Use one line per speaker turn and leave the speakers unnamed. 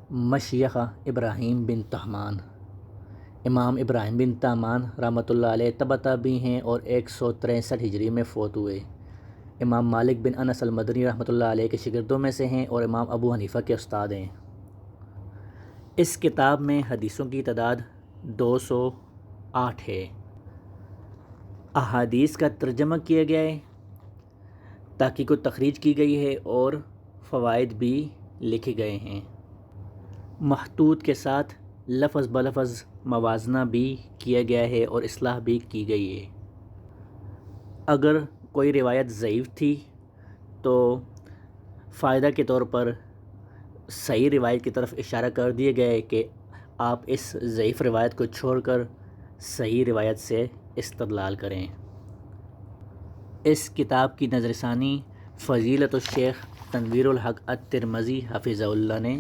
مشیخہ ابراہیم بن طہمان۔ امام ابراہیم بن طہمان رحمۃ اللہ علیہ تبع تابعی ہیں اور 163 ہجری میں فوت ہوئے۔ امام مالک بن انس المدنی رحمۃ اللہ علیہ کے شاگردوں میں سے ہیں اور امام ابو حنیفہ کے استاد ہیں۔ اس کتاب میں حدیثوں کی تعداد 208 ہے۔ احادیث کا ترجمہ کیا گیا ہے، تحقیق و تخریج کی گئی ہے اور فوائد بھی لکھے گئے ہیں۔ محطوط کے ساتھ لفظ بلفظ موازنہ بھی کیا گیا ہے اور اصلاح بھی کی گئی ہے۔ اگر کوئی روایت ضعیف تھی تو فائدہ کے طور پر صحیح روایت کی طرف اشارہ کر دیا گیا ہے کہ آپ اس ضعیف روایت کو چھوڑ کر صحیح روایت سے استدلال کریں۔ اس کتاب کی نظر ثانی فضیلت الشیخ تنویر الحق الترمذی حفظہ اللہ نے